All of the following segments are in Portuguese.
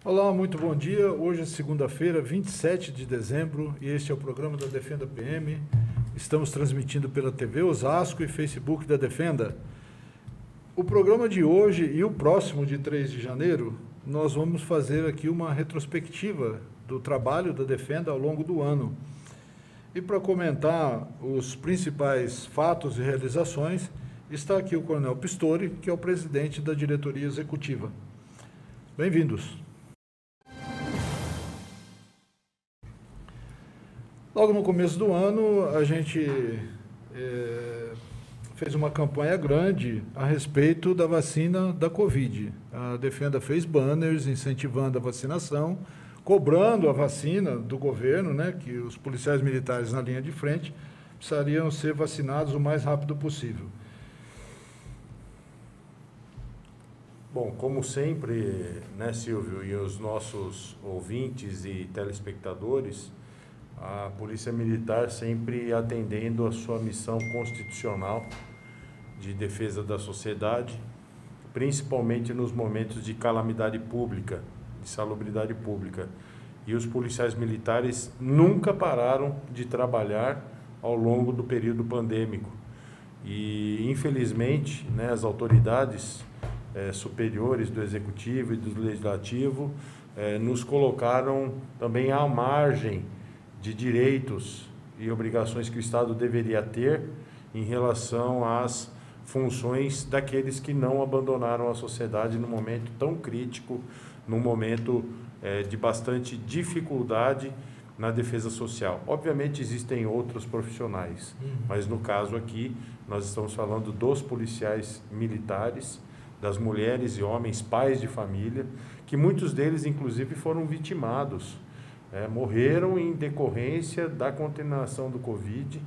Olá, muito bom dia. Hoje é segunda-feira, 27 de dezembro, e este é o programa da Defenda PM. Estamos transmitindo pela TV Osasco e Facebook da Defenda. O programa de hoje e o próximo, de 3 de janeiro, nós vamos fazer aqui uma retrospectiva do trabalho da Defenda ao longo do ano. E para comentar os principais fatos e realizações, está aqui o Coronel Pistori, que é o presidente da diretoria executiva. Bem-vindos. Logo no começo do ano, a gente fez uma campanha grande a respeito da vacina da Covid. A Defenda fez banners incentivando a vacinação, cobrando a vacina do governo, né, que os policiais militares na linha de frente precisariam ser vacinados o mais rápido possível. Bom, como sempre, né, Silvio, e os nossos ouvintes e telespectadores, a Polícia Militar sempre atendendo a sua missão constitucional de defesa da sociedade, principalmente nos momentos de calamidade pública, de salubridade pública. E os policiais militares nunca pararam de trabalhar ao longo do período pandêmico. E, infelizmente, né, as autoridades superiores do Executivo e do Legislativo nos colocaram também à margem de direitos e obrigações que o Estado deveria ter em relação às funções daqueles que não abandonaram a sociedade num momento tão crítico, num momento de bastante dificuldade na defesa social. Obviamente existem outros profissionais, mas no caso aqui nós estamos falando dos policiais militares, das mulheres e homens, pais de família, que muitos deles inclusive foram vitimados. Morreram em decorrência da contaminação do Covid.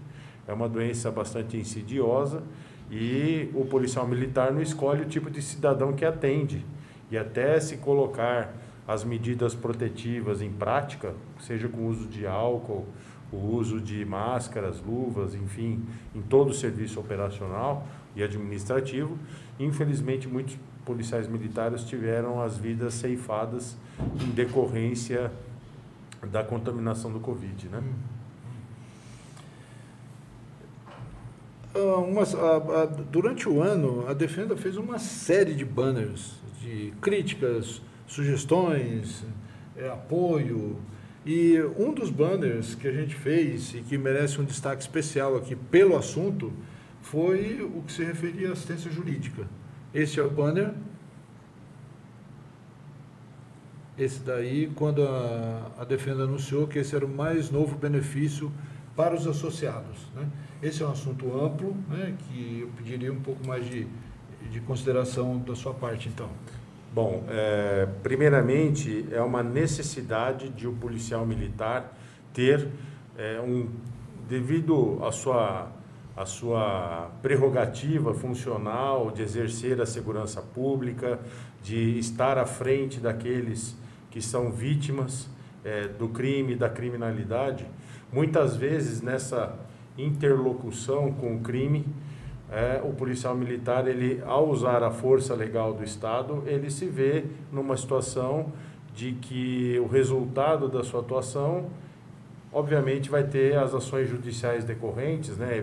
É uma doença bastante insidiosa e o policial militar não escolhe o tipo de cidadão que atende. E até se colocar as medidas protetivas em prática, seja com o uso de álcool, o uso de máscaras, luvas, enfim, em todo o serviço operacional e administrativo, infelizmente muitos policiais militares tiveram as vidas ceifadas em decorrência da contaminação do Covid, né? Durante o ano, a Defenda fez uma série de banners, de críticas, sugestões, apoio. E um dos banners que a gente fez e que merece um destaque especial aqui pelo assunto foi o que se referia à assistência jurídica. Esse é o banner. Esse daí, quando a Defenda anunciou que esse era o mais novo benefício para os associados, né? Esse é um assunto amplo, né, que eu pediria um pouco mais de consideração da sua parte, então. Bom, primeiramente, é uma necessidade de o policial militar ter, devido à sua prerrogativa funcional de exercer a segurança pública, de estar à frente daqueles que são vítimas do crime, da criminalidade, muitas vezes nessa interlocução com o crime, o policial militar, ele, ao usar a força legal do Estado, ele se vê numa situação de que o resultado da sua atuação, obviamente, vai ter as ações judiciais decorrentes, né?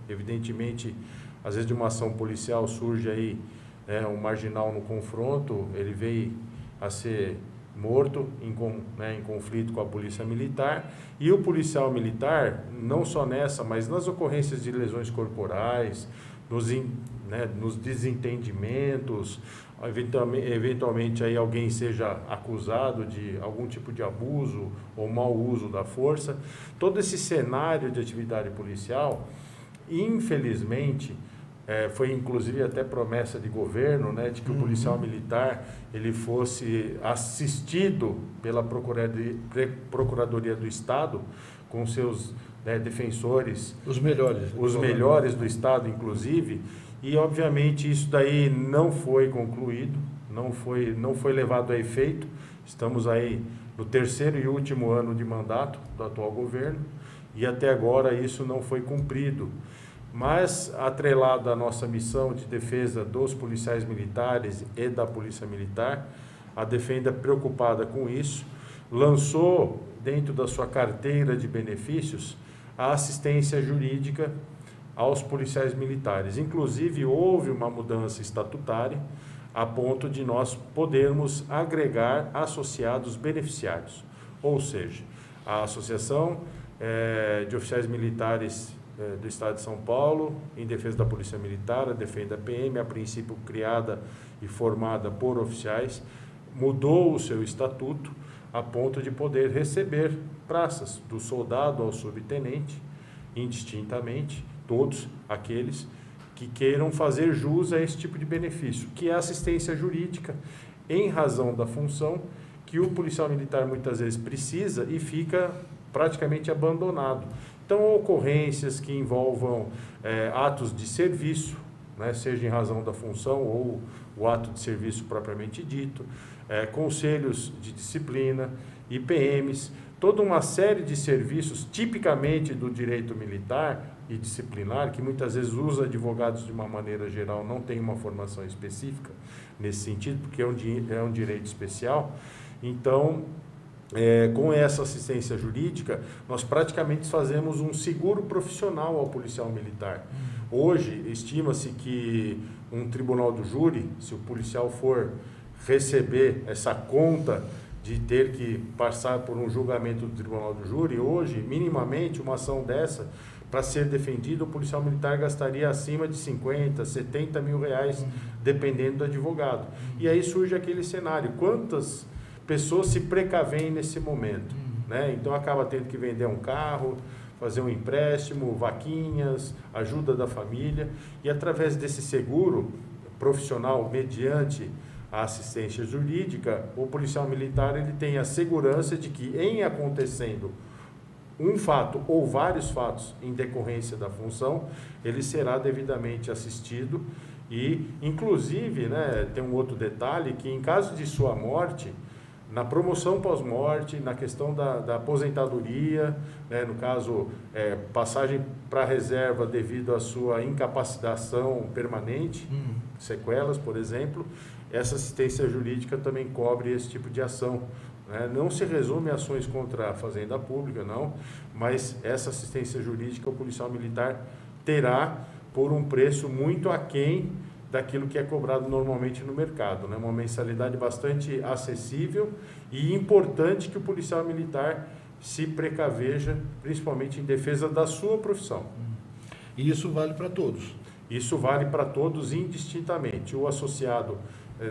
Evidentemente, às vezes de uma ação policial surge aí um marginal no confronto, ele veio a ser morto em conflito com a polícia militar, e o policial militar, não só nessa, mas nas ocorrências de lesões corporais, nos desentendimentos, eventualmente aí alguém seja acusado de algum tipo de abuso ou mau uso da força, todo esse cenário de atividade policial, infelizmente, foi inclusive até promessa de governo, né, de que o policial militar ele fosse assistido pela Procuradoria do Estado com seus defensores, os melhores do Estado, inclusive, e obviamente isso daí não foi concluído, não foi levado a efeito. Estamos aí no terceiro e último ano de mandato do atual governo e até agora isso não foi cumprido. Mas, atrelado à nossa missão de defesa dos policiais militares e da Polícia Militar, a Defenda, preocupada com isso, lançou dentro da sua carteira de benefícios a assistência jurídica aos policiais militares. Inclusive, houve uma mudança estatutária a ponto de nós podermos agregar associados beneficiários. Ou seja, a Associação de Oficiais Militares do Estado de São Paulo, em defesa da Polícia Militar, a Defenda PM, a princípio criada e formada por oficiais, mudou o seu estatuto a ponto de poder receber praças, do soldado ao subtenente, indistintamente, todos aqueles que queiram fazer jus a esse tipo de benefício, que é assistência jurídica, em razão da função que o policial militar muitas vezes precisa e fica praticamente abandonado. Então, ocorrências que envolvam atos de serviço, né, seja em razão da função ou o ato de serviço propriamente dito, conselhos de disciplina, IPMs, toda uma série de serviços tipicamente do direito militar e disciplinar, que muitas vezes usa advogados de uma maneira geral, não tem uma formação específica nesse sentido, porque é um direito especial. Então, com essa assistência jurídica, nós praticamente fazemos um seguro profissional ao policial militar. Hoje, estima-se que um tribunal do júri, se o policial for receber essa conta de ter que passar por um julgamento do tribunal do júri, hoje, minimamente, uma ação dessa, para ser defendido, o policial militar gastaria acima de 50, 70 mil reais, dependendo do advogado. E aí surge aquele cenário, quantas pessoas se precavem nesse momento, né? Então acaba tendo que vender um carro, fazer um empréstimo, vaquinhas, ajuda da família, e através desse seguro profissional, mediante a assistência jurídica, o policial militar ele tem a segurança de que, em acontecendo um fato ou vários fatos em decorrência da função, ele será devidamente assistido e, inclusive, né, tem um outro detalhe, que em caso de sua morte, na promoção pós-morte, na questão da aposentadoria, né, no caso, passagem para a reserva devido à sua incapacitação permanente, sequelas, por exemplo, essa assistência jurídica também cobre esse tipo de ação. Não se resume a ações contra a fazenda pública, não, mas essa assistência jurídica o policial militar terá por um preço muito aquém daquilo que é cobrado normalmente no mercado, né? Uma mensalidade bastante acessível e importante que o policial militar se precaveja, principalmente em defesa da sua profissão. E isso vale para todos? Isso vale para todos indistintamente. O associado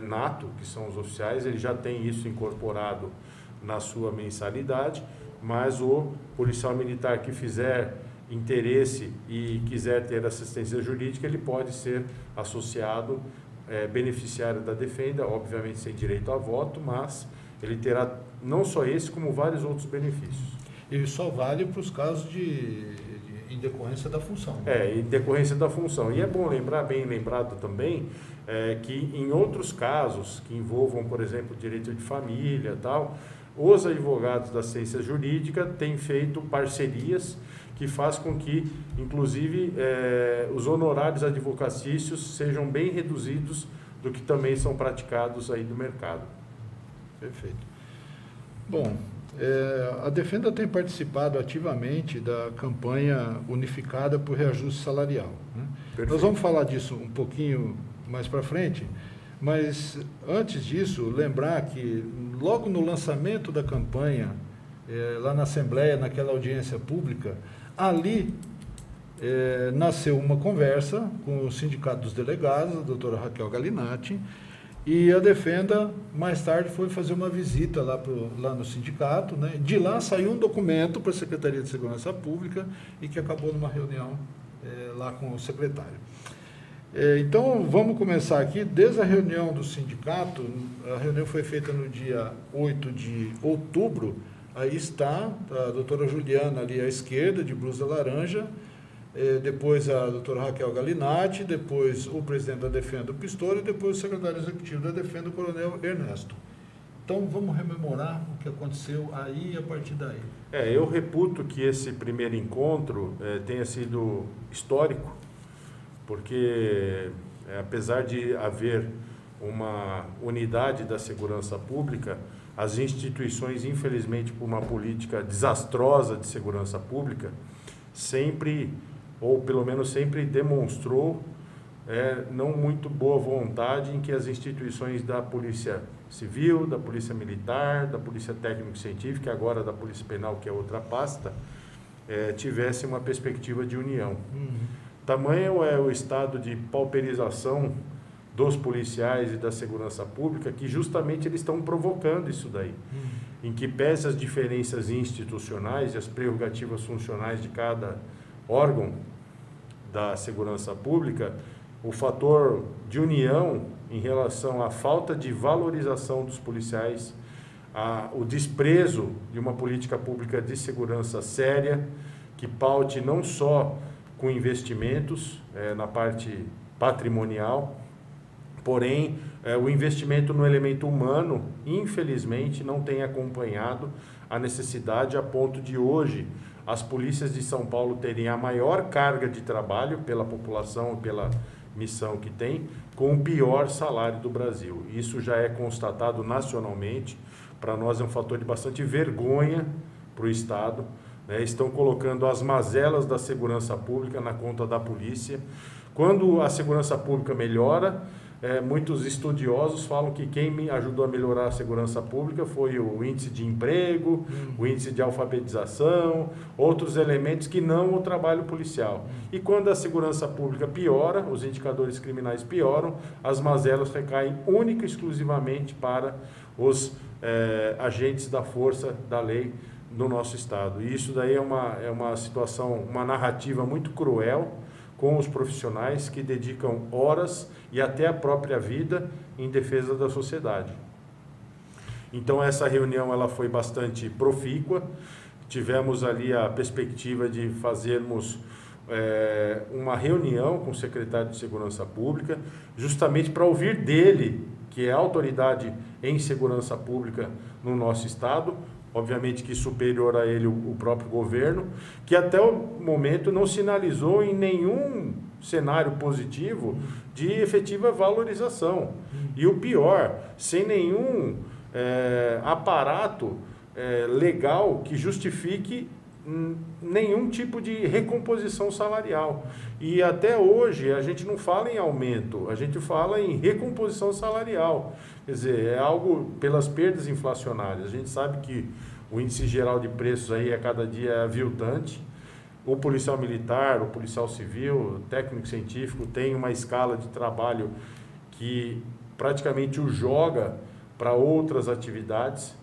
nato, que são os oficiais, ele já tem isso incorporado na sua mensalidade, mas o policial militar que fizer interesse e quiser ter assistência jurídica, ele pode ser associado, beneficiário da Defenda, obviamente sem direito a voto, mas ele terá não só esse, como vários outros benefícios. E só vale para os casos em decorrência da função. Em decorrência da função. E é bom lembrar, bem lembrado também, que em outros casos que envolvam, por exemplo, direito de família e tal, os advogados da assistência jurídica têm feito parcerias que faz com que, inclusive, os honorários advocacícios sejam bem reduzidos do que também são praticados aí no mercado. Perfeito. Bom, a Defenda tem participado ativamente da campanha unificada por reajuste salarial, né? Nós vamos falar disso um pouquinho mais para frente, mas antes disso, lembrar que logo no lançamento da campanha, lá na Assembleia, naquela audiência pública, ali nasceu uma conversa com o Sindicato dos Delegados, a doutora Raquel Galinatti, e a Defenda, mais tarde, foi fazer uma visita lá no sindicato, né? De lá saiu um documento para a Secretaria de Segurança Pública e que acabou numa reunião lá com o secretário. Então, vamos começar aqui, desde a reunião do sindicato. A reunião foi feita no dia 8 de outubro, aí está a doutora Juliana ali à esquerda, de blusa laranja, depois a doutora Raquel Galinatti, depois o presidente da Defenda, o Pistori, e depois o secretário executivo da Defenda, o coronel Ernesto. Então, vamos rememorar o que aconteceu aí e a partir daí. Eu reputo que esse primeiro encontro tenha sido histórico, porque apesar de haver uma unidade da segurança pública, as instituições, infelizmente, por uma política desastrosa de segurança pública, sempre, ou pelo menos sempre demonstrou não muito boa vontade em que as instituições da Polícia Civil, da Polícia Militar, da Polícia Técnico-Científica, agora da Polícia Penal, que é outra pasta, tivessem uma perspectiva de união. Tamanho é o estado de pauperização dos policiais e da segurança pública que justamente eles estão provocando isso daí. Em que pese as diferenças institucionais e as prerrogativas funcionais de cada órgão da segurança pública, o fator de união em relação à falta de valorização dos policiais, o desprezo de uma política pública de segurança séria, que paute não só com investimentos na parte patrimonial, porém o investimento no elemento humano, infelizmente, não tem acompanhado a necessidade a ponto de hoje as polícias de São Paulo terem a maior carga de trabalho pela população e pela missão que tem, com o pior salário do Brasil. Isso já é constatado nacionalmente. Para nós é um fator de bastante vergonha para o Estado. Estão colocando as mazelas da segurança pública na conta da polícia. Quando a segurança pública melhora, muitos estudiosos falam que quem me ajudou a melhorar a segurança pública foi o índice de emprego, o índice de alfabetização, outros elementos que não o trabalho policial. E quando a segurança pública piora, os indicadores criminais pioram, as mazelas recaem única e exclusivamente para os agentes da força da lei no nosso Estado. E isso daí é uma situação, uma narrativa muito cruel com os profissionais que dedicam horas e até a própria vida em defesa da sociedade. Então essa reunião ela foi bastante profícua. Tivemos ali a perspectiva de fazermos uma reunião com o secretário de Segurança Pública, justamente para ouvir dele, que é a autoridade em segurança pública no nosso Estado, obviamente que superior a ele o próprio governo, que até o momento não sinalizou em nenhum cenário positivo de efetiva valorização. E o pior, sem nenhum aparato legal que justifique nenhum tipo de recomposição salarial. E até hoje a gente não fala em aumento, a gente fala em recomposição salarial. Quer dizer, é algo pelas perdas inflacionárias. A gente sabe que o índice geral de preços aí cada dia é aviltante. O policial militar, o policial civil, o técnico científico tem uma escala de trabalho que praticamente o joga para outras atividades,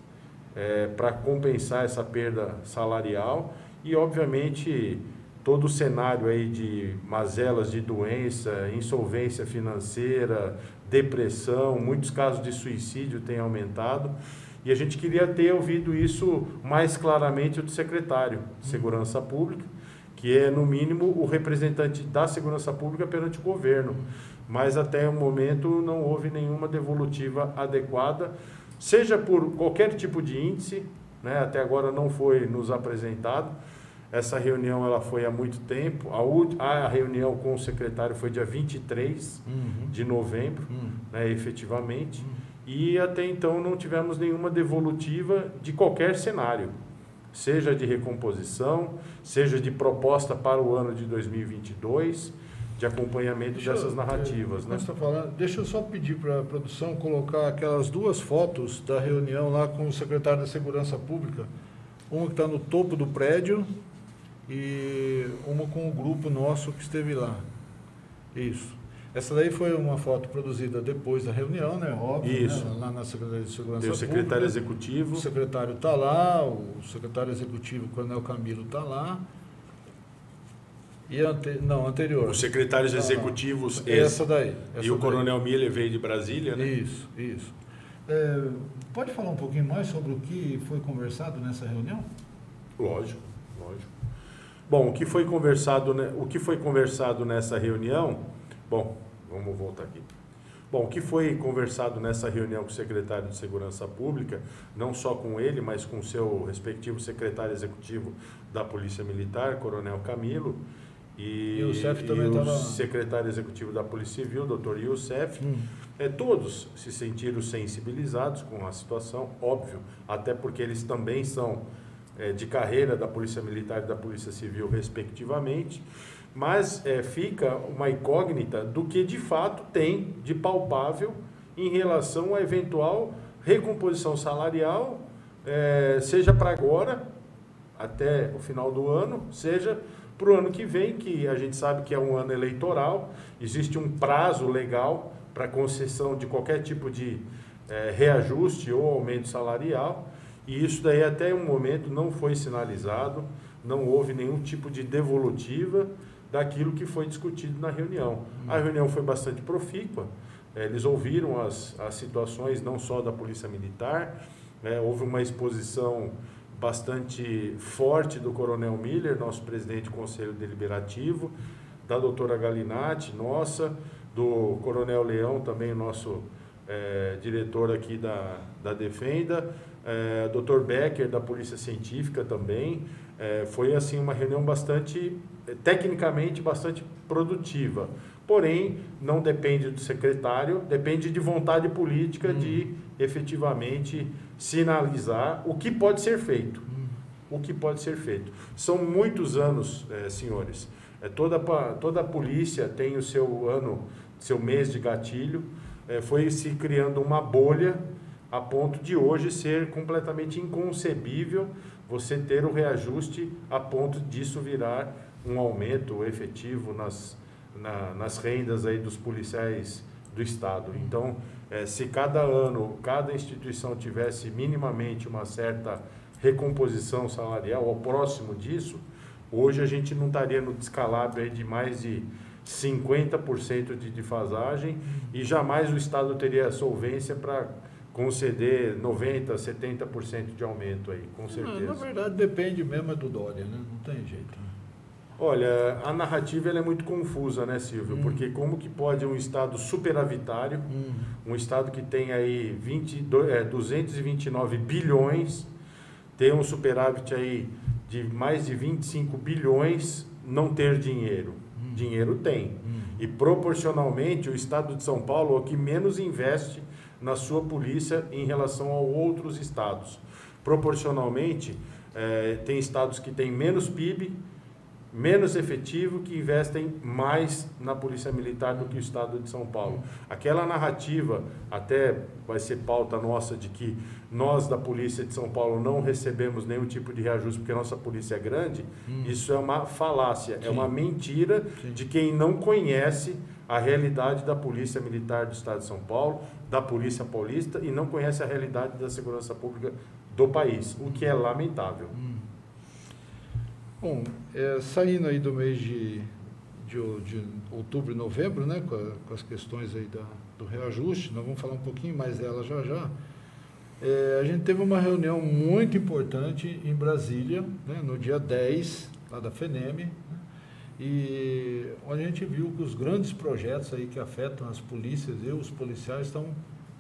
para compensar essa perda salarial. E obviamente todo o cenário aí de mazelas de doença, insolvência financeira, depressão, muitos casos de suicídio têm aumentado. E a gente queria ter ouvido isso mais claramente do secretário de Segurança Pública, que é, no mínimo, o representante da segurança pública perante o governo. Mas até o momento não houve nenhuma devolutiva adequada, seja por qualquer tipo de índice, né? Até agora não foi nos apresentado. Essa reunião ela foi há muito tempo. A reunião com o secretário foi dia 23 de novembro, né, efetivamente. E até então não tivemos nenhuma devolutiva de qualquer cenário, seja de recomposição, seja de proposta para o ano de 2022, de acompanhamento dessas narrativas. Né? Você tá falando, deixa eu só pedir para a produção colocar aquelas duas fotos da reunião lá com o secretário da Segurança Pública, uma que está no topo do prédio e uma com o grupo nosso que esteve lá. Isso. Essa daí foi uma foto produzida depois da reunião, né? Óbvio, isso. Né? Lá na Secretaria de Segurança Tem o Pública. secretário executivo. O secretário está lá, o secretário executivo, o Coronel Camilo, está lá. E anterior. Os secretários executivos. Essa daí. E o Coronel Miller veio de Brasília, né? Isso. Pode falar um pouquinho mais sobre o que foi conversado nessa reunião? Lógico. Bom, o que foi conversado nessa reunião... Bom, vamos voltar aqui. Bom, o que foi conversado nessa reunião com o secretário de Segurança Pública, não só com ele, mas com o seu respectivo secretário executivo da Polícia Militar, Coronel Camilo, E o Youssef também estava... o secretário executivo da Polícia Civil, Dr. Youssef, todos se sentiram sensibilizados com a situação, óbvio, até porque eles também são de carreira da Polícia Militar e da Polícia Civil, respectivamente, mas fica uma incógnita do que de fato tem de palpável em relação à eventual recomposição salarial, seja para agora, até o final do ano, seja para o ano que vem, que a gente sabe que é um ano eleitoral, existe um prazo legal para concessão de qualquer tipo de reajuste ou aumento salarial, e isso daí até o momento não foi sinalizado, não houve nenhum tipo de devolutiva daquilo que foi discutido na reunião. A reunião foi bastante profícua, eles ouviram as situações não só da Polícia Militar, houve uma exposição bastante forte do Coronel Miller, nosso presidente do Conselho Deliberativo, da doutora Galinatti, nossa, do Coronel Leão, também nosso diretor aqui da Defenda, Dr. Becker, da Polícia Científica também. Foi assim uma reunião tecnicamente bastante produtiva, porém não depende do secretário, depende de vontade política de efetivamente sinalizar o que pode ser feito. O que pode ser feito. São muitos anos, senhores. Toda a polícia tem o seu mês de gatilho. Foi se criando uma bolha a ponto de hoje ser completamente inconcebível você ter o reajuste a ponto disso virar um aumento efetivo nas rendas aí dos policiais do Estado. Então, se cada ano, cada instituição tivesse minimamente uma certa recomposição salarial, ou próximo disso, hoje a gente não estaria no descalabro aí de mais de 50% de defasagem e jamais o Estado teria solvência para conceder 90%, 70% de aumento aí, com certeza. Na verdade, depende mesmo do Dória, né? Não tem jeito. Olha, a narrativa ela é muito confusa, né, Silvio? Porque como que pode um Estado superavitário, um Estado que tem aí 229 bilhões, ter um superávit aí de mais de 25 bilhões, não ter dinheiro? Dinheiro tem. E proporcionalmente o Estado de São Paulo é o que menos investe na sua polícia em relação a outros estados. Proporcionalmente, tem estados que têm menos PIB, menos efetivo, que investem mais na Polícia Militar do que o Estado de São Paulo. Aquela narrativa, até vai ser pauta nossa, de que nós da Polícia de São Paulo não recebemos nenhum tipo de reajuste porque a nossa polícia é grande, isso é uma falácia, é uma mentira de quem não conhece a realidade da Polícia Militar do Estado de São Paulo, da Polícia Paulista, e não conhece a realidade da segurança pública do país, o que é lamentável. Bom, saindo aí do mês de outubro e novembro, né, com as questões aí do reajuste, nós vamos falar um pouquinho mais dela já já. A gente teve uma reunião muito importante em Brasília, né, no dia 10, lá da FENEM, né, e onde a gente viu que os grandes projetos aí que afetam as polícias e os policiais estão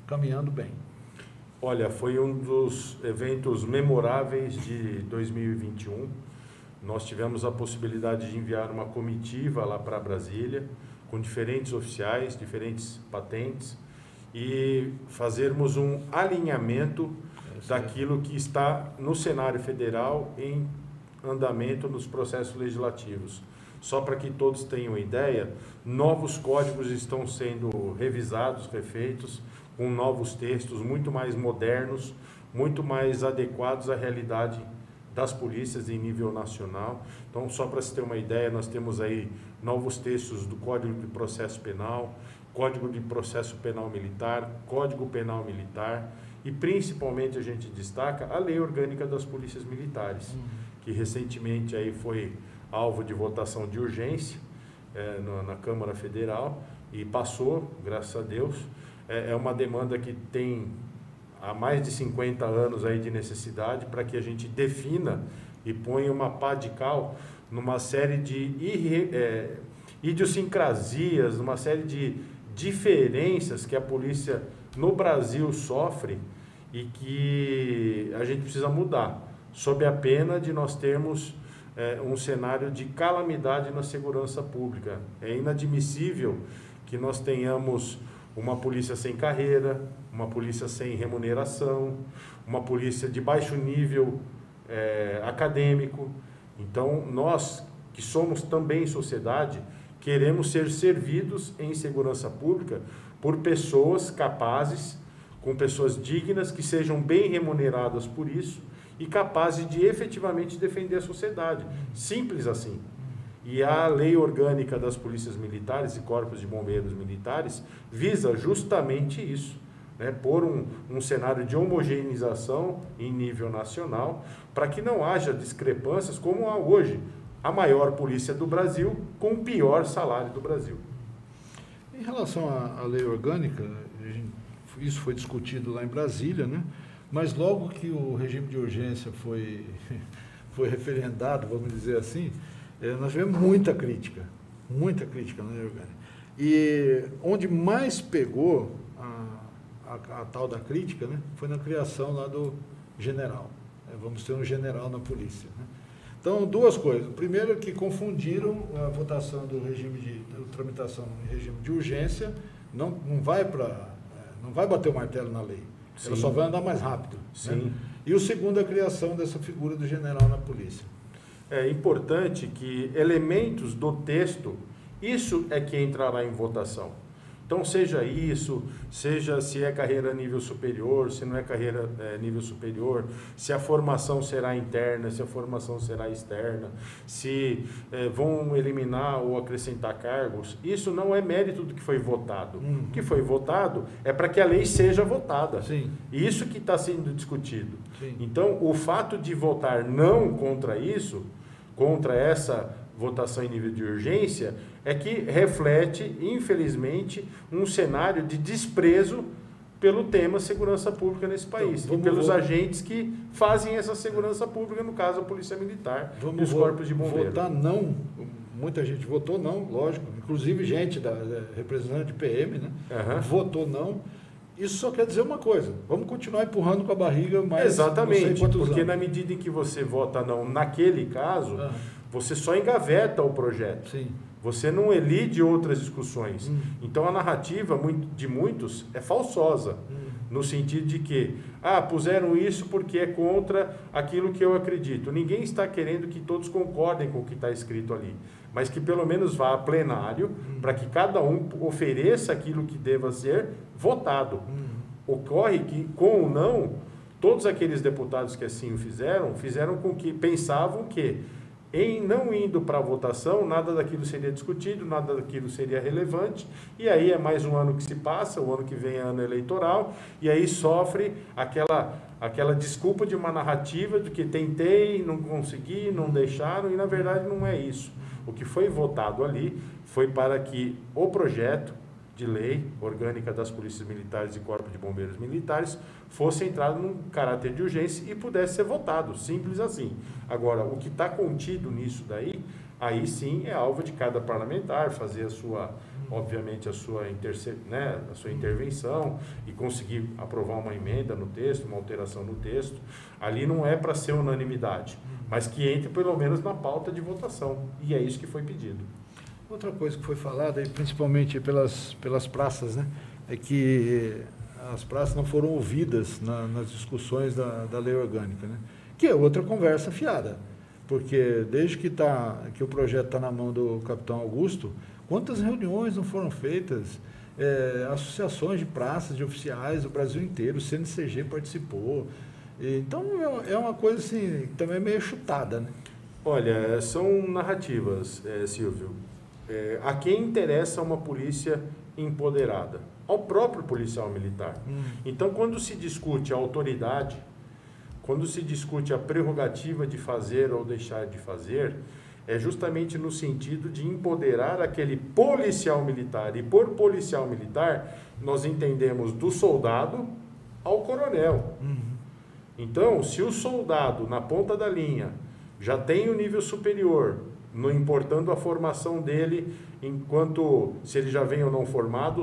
caminhando bem. Olha, foi um dos eventos memoráveis de 2021. Nós tivemos a possibilidade de enviar uma comitiva lá para Brasília, com diferentes oficiais, diferentes patentes, e fazermos um alinhamento daquilo que está no cenário federal em andamento nos processos legislativos. Só para que todos tenham ideia, novos códigos estão sendo revisados, refeitos, com novos textos muito mais modernos, muito mais adequados à realidade das polícias em nível nacional. Então, só para se ter uma ideia, nós temos aí novos textos do Código de Processo Penal, Código de Processo Penal Militar, Código Penal Militar e, principalmente, a gente destaca a Lei Orgânica das Polícias Militares, que recentemente aí foi alvo de votação de urgência na Câmara Federal e passou, graças a Deus. É uma demanda que tem há mais de 50 anos aí de necessidade para que a gente defina e ponha uma pá de cal numa série de idiosincrasias, numa série de diferenças que a polícia no Brasil sofre e que a gente precisa mudar, sob a pena de nós termos um cenário de calamidade na segurança pública. É inadmissível que nós tenhamos uma polícia sem carreira, uma polícia sem remuneração, uma polícia de baixo nível acadêmico. Então, nós que somos também sociedade, queremos ser servidos em segurança pública por pessoas capazes, com pessoas dignas, que sejam bem remuneradas por isso e capazes de efetivamente defender a sociedade. Simples assim. E a lei orgânica das polícias militares e corpos de bombeiros militares visa justamente isso, né? Pôr um cenário de homogeneização em nível nacional, para que não haja discrepâncias como há hoje. A maior polícia do Brasil com o pior salário do Brasil. Em relação à lei orgânica, isso foi discutido lá em Brasília, né? Mas logo que o regime de urgência foi referendado, vamos dizer assim, nós tivemos muita crítica na lei orgânica. E onde mais pegou a tal da crítica, né, foi na criação lá do general. Vamos ter um general na polícia, né? Então, duas coisas. Primeiro, que confundiram a votação do regime de tramitação em regime de urgência, não vai bater o martelo na lei. Sim. Ela só vai andar mais rápido. Sim. Né? E o segundo, a criação dessa figura do general na polícia. É importante que elementos do texto, isso é que entrará em votação. Então, seja isso, seja se é carreira nível superior, se não é carreira nível superior, se a formação será interna, se a formação será externa, se vão eliminar ou acrescentar cargos, isso não é mérito do que foi votado. O que foi votado é para que a lei seja votada. Sim. Isso que está sendo discutido. Sim. Então, o fato de votar não contra isso, contra essa votação em nível de urgência, é que reflete, infelizmente, um cenário de desprezo pelo tema segurança pública nesse país, então, e pelos agentes que fazem essa segurança pública, no caso a Polícia Militar e os corpos de bombeiros. Votar não, muita gente votou não, lógico, inclusive gente representante de PM, né? Votou não. Isso só quer dizer uma coisa: vamos continuar empurrando com a barriga mais. Exatamente, porque anos. na medida em que você vota não naquele caso, você só engaveta o projeto. Sim. Você não elide outras discussões. Então a narrativa de muitos é falsosa, no sentido de que puseram isso porque é contra aquilo que eu acredito. Ninguém está querendo que todos concordem com o que está escrito ali, mas que pelo menos vá a plenário para que cada um ofereça aquilo que deva ser votado. Ocorre que, com ou não, todos aqueles deputados que assim o fizeram com que pensavam que, em não indo para a votação, nada daquilo seria discutido, nada daquilo seria relevante, e aí é mais um ano que se passa, o ano que vem é ano eleitoral, e aí sofre aquela desculpa de uma narrativa de que tentei, não consegui, não deixaram, e na verdade não é isso. O que foi votado ali foi para que o projeto de lei orgânica das polícias militares e corpos de bombeiros militares fosse entrado num caráter de urgência e pudesse ser votado, simples assim. Agora, o que está contido nisso daí, aí sim é alvo de cada parlamentar fazer obviamente a sua intervenção e conseguir aprovar uma emenda no texto, uma alteração no texto. Ali não é para ser unanimidade, mas que entre pelo menos na pauta de votação, e é isso que foi pedido. Outra coisa que foi falada, principalmente pelas praças, né, é que as praças não foram ouvidas nas discussões da lei orgânica, né, que é outra conversa fiada, porque desde que o projeto está na mão do capitão Augusto, quantas reuniões não foram feitas, associações de praças, de oficiais do Brasil inteiro, o CNCG participou, então é uma coisa assim, também meio chutada, né? Olha, são narrativas, Silvio. A quem interessa uma polícia empoderada? Ao próprio policial militar. Então, quando se discute a autoridade, quando se discute a prerrogativa de fazer ou deixar de fazer, é justamente no sentido de empoderar aquele policial militar. E por policial militar, nós entendemos do soldado ao coronel. Então, se o soldado, na ponta da linha, já tem o nível superior, não importando a formação dele, enquanto se ele já vem ou não formado,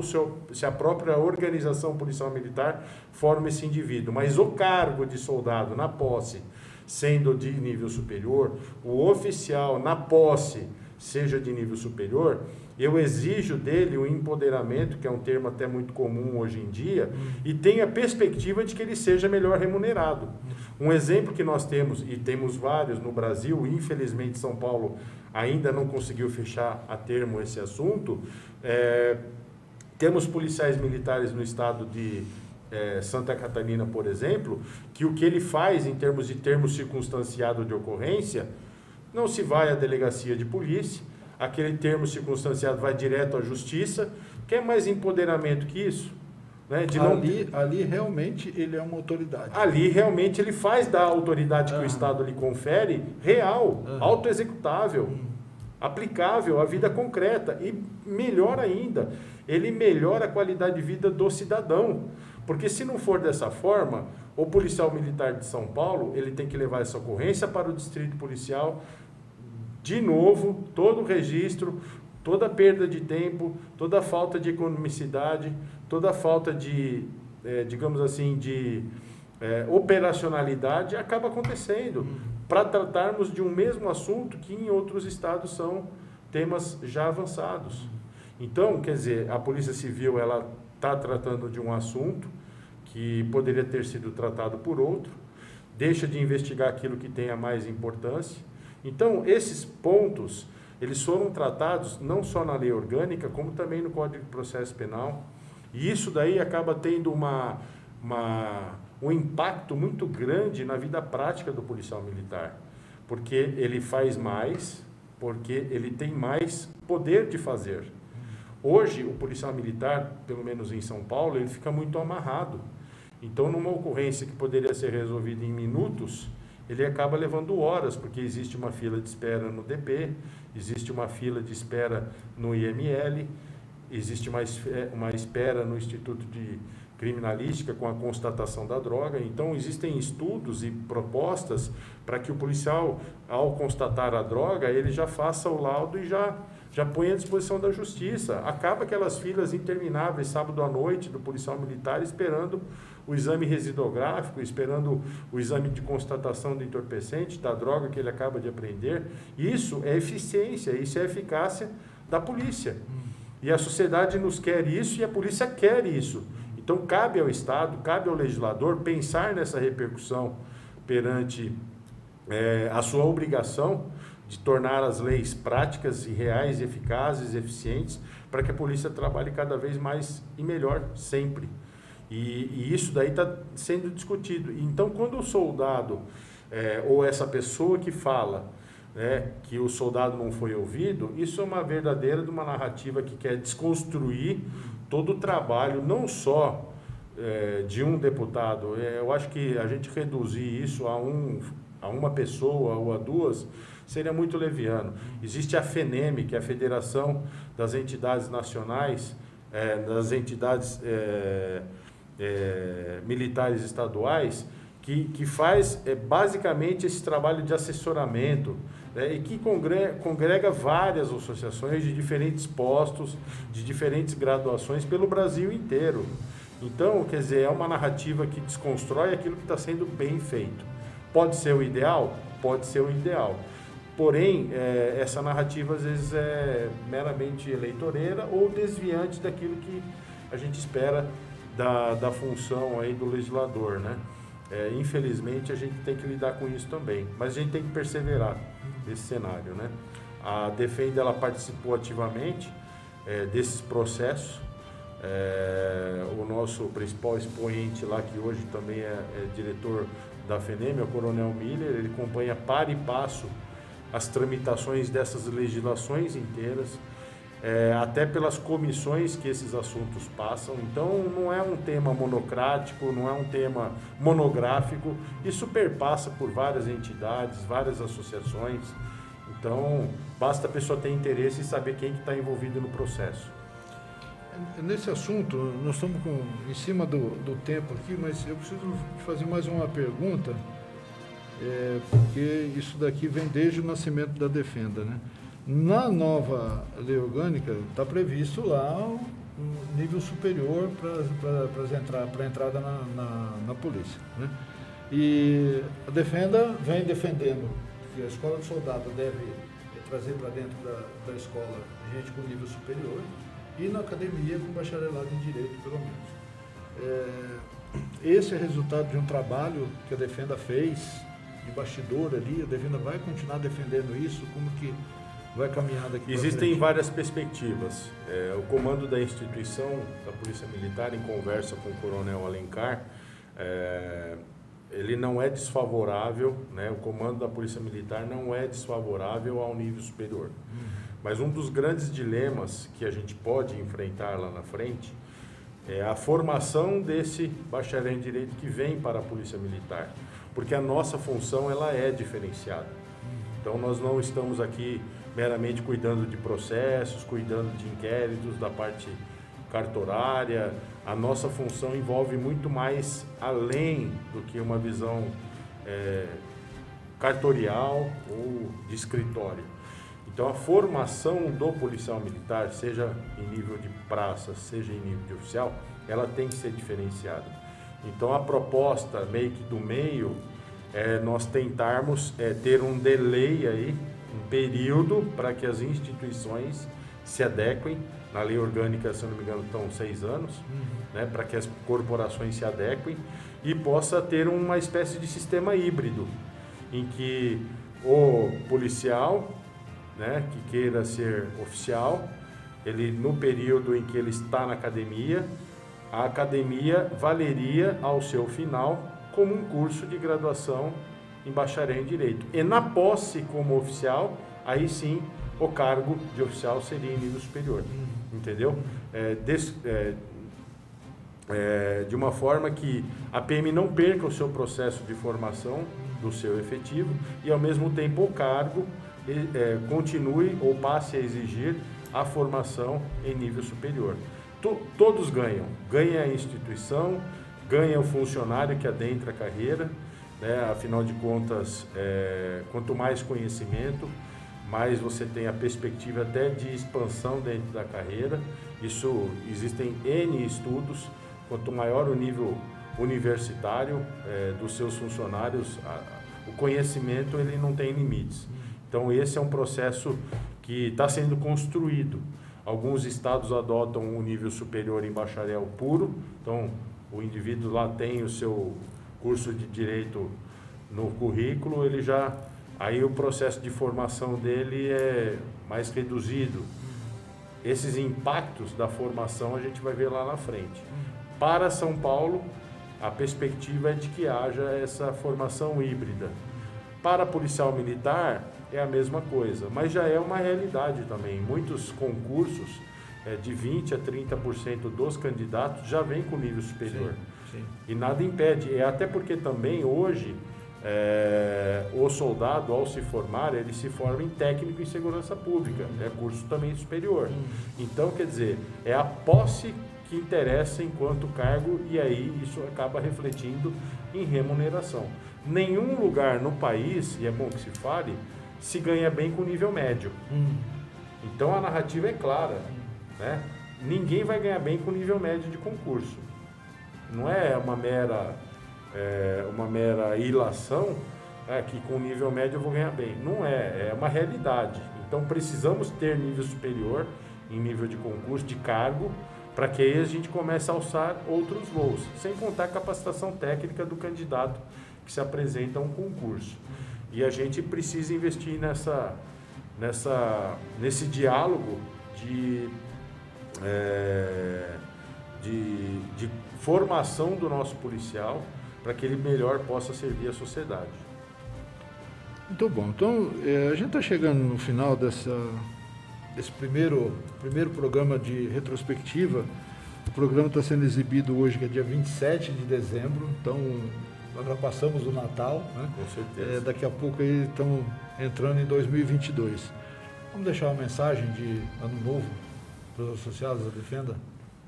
se a própria organização policial militar forma esse indivíduo. Mas o cargo de soldado na posse, sendo de nível superior, o oficial na posse seja de nível superior, eu exijo dele o empoderamento, que é um termo até muito comum hoje em dia, e tenho a perspectiva de que ele seja melhor remunerado. Um exemplo que nós temos, e temos vários no Brasil, infelizmente São Paulo ainda não conseguiu fechar a termo esse assunto, temos policiais militares no estado de Santa Catarina, por exemplo, que o que ele faz em termos de termo circunstanciado de ocorrência, não se vai à delegacia de polícia, aquele termo circunstanciado vai direto à justiça. Quer mais empoderamento que isso? Né? Ali realmente ele é uma autoridade. Ali realmente ele faz da autoridade que o Estado lhe confere real, autoexecutável, aplicável à vida concreta. E melhor ainda, ele melhora a qualidade de vida do cidadão. Porque se não for dessa forma, o policial militar de São Paulo, ele tem que levar essa ocorrência para o distrito policial, de novo, todo o registro, toda a perda de tempo, toda a falta de economicidade, toda a falta de, digamos assim, de operacionalidade acaba acontecendo para tratarmos de um mesmo assunto que em outros estados são temas já avançados. Então, quer dizer, a Polícia Civil ela está tratando de um assunto que poderia ter sido tratado por outro, deixa de investigar aquilo que tem a mais importância. Então, esses pontos, eles foram tratados não só na lei orgânica, como também no Código de Processo Penal. E isso daí acaba tendo um impacto muito grande na vida prática do policial militar, porque ele faz mais, porque ele tem mais poder de fazer. Hoje, o policial militar, pelo menos em São Paulo, ele fica muito amarrado. Então, numa ocorrência que poderia ser resolvida em minutos, ele acaba levando horas, porque existe uma fila de espera no DP, existe uma fila de espera no IML, existe uma espera no Instituto de Criminalística com a constatação da droga. Então, existem estudos e propostas para que o policial, ao constatar a droga, ele já faça o laudo e já põe à disposição da justiça. Acaba aquelas filas intermináveis, sábado à noite, do policial militar, esperando o exame residográfico, esperando o exame de constatação do entorpecente, da droga que ele acaba de apreender. Isso é eficiência, isso é eficácia da polícia. E a sociedade nos quer isso e a polícia quer isso. Então, cabe ao Estado, cabe ao legislador pensar nessa repercussão perante a sua obrigação de tornar as leis práticas e reais, eficazes, eficientes, para que a polícia trabalhe cada vez mais e melhor, sempre. E isso daí está sendo discutido. Então, quando o soldado, ou essa pessoa que fala, que o soldado não foi ouvido, isso é uma verdadeira de uma narrativa que quer desconstruir todo o trabalho, não só de um deputado. Eu acho que a gente reduzir isso a uma pessoa ou a duas seria muito leviano. Existe a FENEM, que é a Federação das Entidades Nacionais, das entidades militares estaduais, que faz basicamente esse trabalho de assessoramento, e que congrega várias associações de diferentes postos, de diferentes graduações pelo Brasil inteiro. Então, quer dizer, é uma narrativa que desconstrói aquilo que está sendo bem feito. Pode ser o ideal? Pode ser o ideal. Porém, essa narrativa às vezes é meramente eleitoreira ou desviante daquilo que a gente espera da função aí do legislador, né? Infelizmente, a gente tem que lidar com isso também, mas a gente tem que perseverar nesse cenário, né? A Defenda, ela participou ativamente desses processos. O nosso principal expoente lá, que hoje também é diretor da FENEM, é o Coronel Miller, ele acompanha par e passo as tramitações dessas legislações inteiras, até pelas comissões que esses assuntos passam. Então, não é um tema monocrático, não é um tema monográfico, isso perpassa por várias entidades, várias associações. Então, basta a pessoa ter interesse e saber quem está envolvido no processo. Nesse assunto, nós estamos em cima do tempo aqui, mas eu preciso fazer mais uma pergunta, porque isso daqui vem desde o nascimento da Defenda, né? Na nova lei orgânica está previsto lá um nível superior para a entrada na polícia, né? E a Defenda vem defendendo que a Escola de Soldado deve trazer para dentro da escola gente com nível superior e na academia com bacharelado em Direito, pelo menos. Esse é resultado de um trabalho que a Defenda fez de bastidor ali. A Defenda vai continuar defendendo isso, como que vai caminhar daqui para frente? Existem várias perspectivas. O comando da instituição da Polícia Militar, em conversa com o Coronel Alencar, ele não é desfavorável, né? O comando da Polícia Militar não é desfavorável ao nível superior. Mas um dos grandes dilemas que a gente pode enfrentar lá na frente é a formação desse bacharel em Direito que vem para a Polícia Militar, porque a nossa função ela é diferenciada. Então nós não estamos aqui meramente cuidando de processos, cuidando de inquéritos, da parte cartorária. A nossa função envolve muito mais além do que uma visão cartorial ou de escritório. Então a formação do policial militar, seja em nível de praça, seja em nível de oficial, ela tem que ser diferenciada. Então a proposta meio que do meio é nós tentarmos ter um delay aí, um período para que as instituições se adequem. Na lei orgânica, se eu não me engano, estão 6 anos, né, para que as corporações se adequem e possa ter uma espécie de sistema híbrido, em que o policial, né, que queira ser oficial, ele no período em que ele está na academia, a academia valeria ao seu final como um curso de graduação em bacharel em Direito. E na posse como oficial, aí sim o cargo de oficial seria em nível superior, entendeu? De uma forma que a PM não perca o seu processo de formação do seu efetivo e ao mesmo tempo o cargo continue ou passe a exigir a formação em nível superior. Todos ganham. Ganha a instituição, ganha o funcionário que adentra a carreira, né? Afinal de contas, quanto mais conhecimento, mais você tem a perspectiva até de expansão dentro da carreira. Isso, existem N estudos, quanto maior o nível universitário dos seus funcionários, o conhecimento ele não tem limites. Então esse é um processo que está sendo construído. Alguns estados adotam o nível superior em bacharel puro, então o indivíduo lá tem o seu curso de Direito no currículo, aí o processo de formação dele é mais reduzido. Esses impactos da formação a gente vai ver lá na frente. Para São Paulo, a perspectiva é de que haja essa formação híbrida. Para policial militar, é a mesma coisa, mas já é uma realidade também. Muitos concursos, de 20% a 30% dos candidatos já vêm com nível superior. Sim. E nada impede, até porque também hoje o soldado, ao se formar, ele se forma em técnico em segurança pública, é curso também superior. Então, quer dizer, é a posse que interessa enquanto cargo e aí isso acaba refletindo em remuneração. Nenhum lugar no país, e é bom que se fale, se ganha bem com nível médio. Então a narrativa é clara, né? Ninguém vai ganhar bem com nível médio de concurso. Não é uma mera ilação que com nível médio eu vou ganhar bem. Não é uma realidade. Então precisamos ter nível superior em nível de concurso, de cargo, para que aí a gente comece a alçar outros voos, sem contar a capacitação técnica do candidato que se apresenta a um concurso. E a gente precisa investir nesse diálogo de formação do nosso policial para que ele melhor possa servir a sociedade. Muito bom. Então, a gente está chegando no final desse primeiro programa de retrospectiva. O programa está sendo exibido hoje, que é dia 27 de dezembro, então nós já passamos o Natal, né? Com certeza. Daqui a pouco aí estamos entrando em 2022. Vamos deixar uma mensagem de ano novo para os associados da Defenda?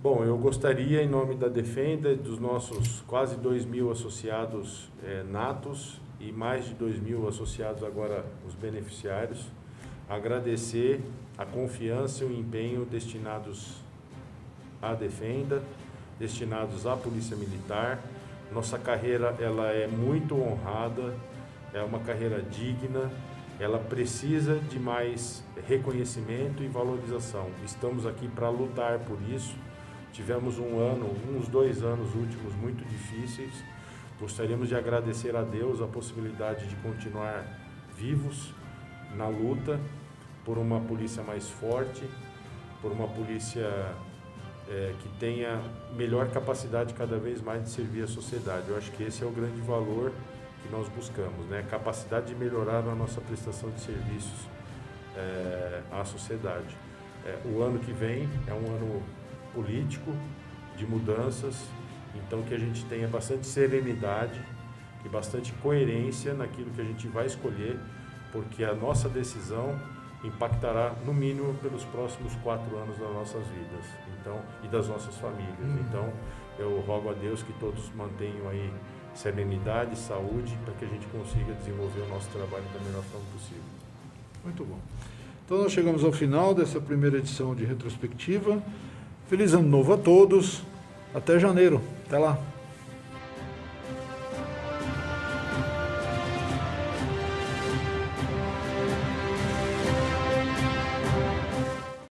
Bom, eu gostaria, em nome da Defenda, dos nossos quase 2.000 associados natos e mais de 2.000 associados agora, os beneficiários, agradecer a confiança e o empenho destinados à Defenda, destinados à Polícia Militar, Nossa carreira ela é muito honrada, é uma carreira digna, ela precisa de mais reconhecimento e valorização. Estamos aqui para lutar por isso. Tivemos uns 2 anos últimos muito difíceis. Gostaríamos de agradecer a Deus a possibilidade de continuar vivos na luta por uma polícia mais forte, por uma polícia que tenha melhor capacidade cada vez mais de servir a sociedade. Eu acho que esse é o grande valor que nós buscamos, né? Capacidade de melhorar a nossa prestação de serviços à sociedade. O ano que vem é um ano político, de mudanças, então que a gente tenha bastante serenidade e bastante coerência naquilo que a gente vai escolher, porque a nossa decisão impactará no mínimo pelos próximos 4 anos das nossas vidas, então, e das nossas famílias. Então eu rogo a Deus que todos mantenham aí serenidade, saúde, para que a gente consiga desenvolver o nosso trabalho da melhor forma possível. Muito bom. Então nós chegamos ao final dessa primeira edição de retrospectiva. Feliz ano novo a todos. Até janeiro. Até lá.